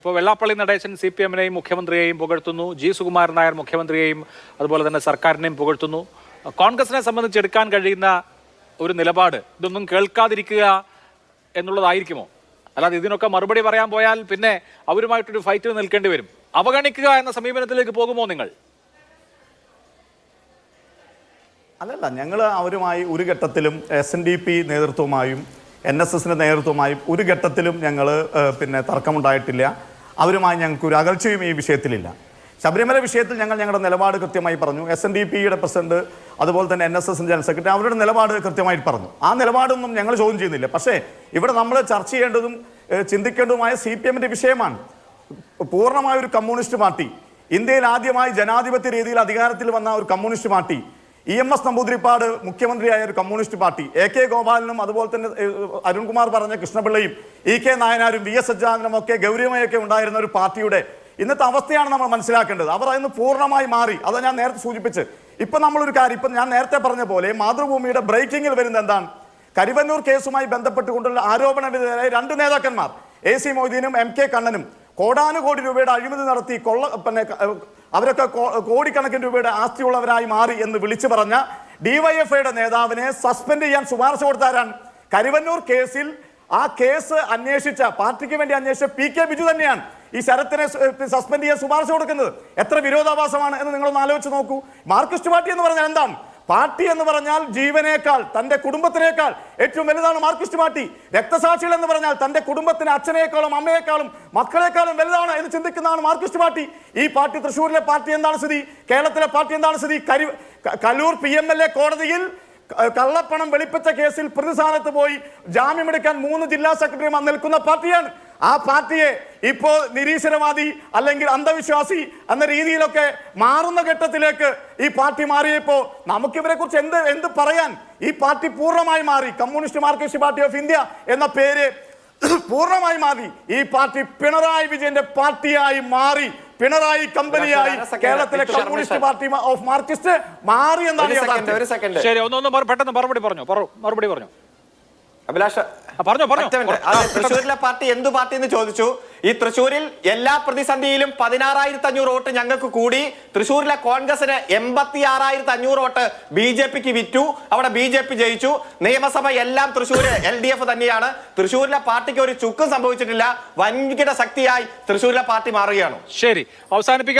ഇപ്പോൾ വെള്ളാപ്പള്ളി നടേശൻ CPM-നെയും മുഖ്യമന്ത്രിയെയും പുകഴ്ത്തുന്നു, ജി സുകുമാരൻ നായർ മുഖ്യമന്ത്രിയെയും അതുപോലെ തന്നെ സർക്കാരിനെയും പുകഴ്ത്തുന്നു. കോൺഗ്രസിനെ സംബന്ധിച്ച് എടുക്കാൻ കഴിയുന്ന ഒരു നിലപാട് ഇതൊന്നും കേൾക്കാതിരിക്കുക എന്നുള്ളതായിരിക്കുമോ? അല്ലാതെ ഇതിനൊക്കെ മറുപടി പറയാൻ പോയാൽ പിന്നെ അവരുമായിട്ടൊരു ഫൈറ്റിൽ നിൽക്കേണ്ടി വരും. അവഗണിക്കുക എന്ന സമീപനത്തിലേക്ക് പോകുമോ നിങ്ങൾ? അല്ലല്ല, ഞങ്ങൾ അവരുമായി ഒരു ഘട്ടത്തിലും SNDP നേതൃത്വമായും NSSന്റെ നേതൃത്വമായും ഒരു ഘട്ടത്തിലും ഞങ്ങൾ തർക്കമുണ്ടായിട്ടില്ല. അവരുമായി ഞങ്ങൾക്ക് ഒരു അകൽച്ചയും ഈ വിഷയത്തിലില്ല. ശബരിമല വിഷയത്തിൽ ഞങ്ങൾ ഞങ്ങളുടെ നിലപാട് കൃത്യമായി പറഞ്ഞു. SNDPയുടെ പ്രസിഡന്റ് അതുപോലെ തന്നെ NSS ജനറൽ സെക്രട്ടറി അവരുടെ നിലപാട് കൃത്യമായി പറഞ്ഞു. ആ നിലപാടൊന്നും ഞങ്ങൾ ചോദ്യം ചെയ്യുന്നില്ല. പക്ഷേ ഇവിടെ നമ്മൾ ചർച്ച ചെയ്യേണ്ടതും ചിന്തിക്കേണ്ടതുമായ CPM-ന്റെ വിഷയമാണ്. പൂർണ്ണമായ ഒരു കമ്മ്യൂണിസ്റ്റ് പാർട്ടി, ഇന്ത്യയിൽ ആദ്യമായി ജനാധിപത്യ രീതിയിൽ അധികാരത്തിൽ വന്ന ഒരു കമ്മ്യൂണിസ്റ്റ് പാർട്ടി, EMS നമ്പൂതിരിപ്പാട് മുഖ്യമന്ത്രിയായ ഒരു കമ്മ്യൂണിസ്റ്റ് പാർട്ടി, AK ഗോപാലനും അതുപോലെ തന്നെ അരുൺകുമാർ പറഞ്ഞ കൃഷ്ണപിള്ളയും EK നായനാരും VS സജ്ജാനനും ഒക്കെ ഗൗരിയമ്മയൊക്കെ ഉണ്ടായിരുന്ന ഒരു പാർട്ടിയുടെ ഇന്നത്തെ അവസ്ഥയാണ് നമ്മൾ മനസ്സിലാക്കേണ്ടത്. അവർ അതിന് പൂർണ്ണമായി മാറി. അത് ഞാൻ നേരത്തെ സൂചിപ്പിച്ച് ഇപ്പം നമ്മളൊരു കാര്യം, ഇപ്പം ഞാൻ നേരത്തെ പറഞ്ഞ പോലെ മാതൃഭൂമിയുടെ ബ്രേക്കിങ്ങിൽ വരുന്നത് എന്താണ്? കരിവന്നൂർ കേസുമായി ബന്ധപ്പെട്ടുകൊണ്ടുള്ള ആരോപണവിധേയരായ രണ്ട് നേതാക്കന്മാർ AC മൊയ്തീനും MK കണ്ണനും കോടാനുകോടി രൂപയുടെ അഴിമതി നടത്തി അവരൊക്കെ കോടിക്കണക്കിന് രൂപയുടെ ആസ്തിയുള്ളവരായി മാറി എന്ന് വിളിച്ചു പറഞ്ഞ DYFIയുടെ നേതാവിനെ സസ്പെൻഡ് ചെയ്യാൻ ശുപാർശ കൊടുത്താരാണ്? കരിവന്നൂർ കേസിൽ ആ കേസ് അന്വേഷിച്ച പാർട്ടിക്ക് വേണ്ടി അന്വേഷിച്ച PK ബിജു തന്നെയാണ് ഈ ശരത്തിനെ സസ്പെൻഡ് ചെയ്യാൻ ശുപാർശ കൊടുക്കുന്നത്. എത്ര വിരോധാഭാസമാണ് എന്ന് നിങ്ങളൊന്ന് ആലോചിച്ച് നോക്കൂ. മാർക്സിസ്റ്റ് പാർട്ടി എന്ന് പറഞ്ഞാൽ എന്താണ്? പാർട്ടി എന്ന് പറഞ്ഞാൽ ജീവനേക്കാൾ തന്റെ കുടുംബത്തിനേക്കാൾ ഏറ്റവും വലുതാണ് മാർക്സിസ്റ്റ് പാർട്ടി. രക്തസാക്ഷികൾ എന്ന് പറഞ്ഞാൽ തന്റെ കുടുംബത്തിന് അച്ഛനേക്കാളും അമ്മയെക്കാളും മക്കളെക്കാളും വലുതാണ് എന്ന് ചിന്തിക്കുന്നതാണ് മാർക്സിസ്റ്റ് പാർട്ടി. ഈ പാർട്ടി തൃശ്ശൂരിലെ പാർട്ടി എന്താണ് സ്ഥിതി? കേരളത്തിലെ പാർട്ടി എന്താണ് സ്ഥിതി? കലൂർ PMLA കോടതിയിൽ കള്ളപ്പണം വെളിപ്പിച്ച കേസിൽ പ്രതിസ്ഥാനത്ത് പോയി ജാമ്യമെടുക്കാൻ 3 ജില്ലാ സെക്രട്ടറിമാർ നിൽക്കുന്ന പാർട്ടിയാണ്. ആ പാർട്ടിയെ ഇപ്പോൾ നിരീശ്വരവാദി അല്ലെങ്കിൽ അന്ധവിശ്വാസി എന്ന രീതിയിലൊക്കെ മാറുന്ന ഘട്ടത്തിലേക്ക് ഈ പാർട്ടി മാറിയപ്പോൾ നമുക്കിവരെ കുറിച്ച് എന്ത് പറയാൻ? ഈ പാർട്ടി പൂർണ്ണമായി മാറി. Communist Marxist party of India എന്ന പേര് പൂർണ്ണമായി മാറി. ഈ പാർട്ടി പിണറായി വിജയന്റെ പാർട്ടിയായി മാറി. പിണറായി കമ്പനിയായി കേരളത്തിലെ കമ്മ്യൂണിസ്റ്റ് പാർട്ടി ഓഫ് മാർക്സിസ്റ്റ് മാറി എന്നാണ്. ശരി, പെട്ടെന്ന് മറുപടി പറഞ്ഞു. അഭിലാഷ് തൃശ്ശൂരിലെ പാർട്ടി എന്തു പാർട്ടി എന്ന് ചോദിച്ചു. ഈ തൃശ്ശൂരിൽ എല്ലാ പ്രതിസന്ധിയിലും 16,500 വോട്ട് ഞങ്ങൾക്ക് കൂടി. തൃശ്ശൂരിലെ കോൺഗ്രസിന് 86,500 വോട്ട് BJPക്ക് വിറ്റു. അവിടെ BJP ജയിച്ചു. നിയമസഭ എല്ലാം തൃശ്ശൂർ LDF തന്നെയാണ്. തൃശ്ശൂരിലെ പാർട്ടിക്ക് ഒരു ചുക്കും സംഭവിച്ചിട്ടില്ല. വൻകിട ശക്തിയായി തൃശ്ശൂരിലെ പാർട്ടി മാറുകയാണ്. ശരി, അവസാനിപ്പിക്കാം.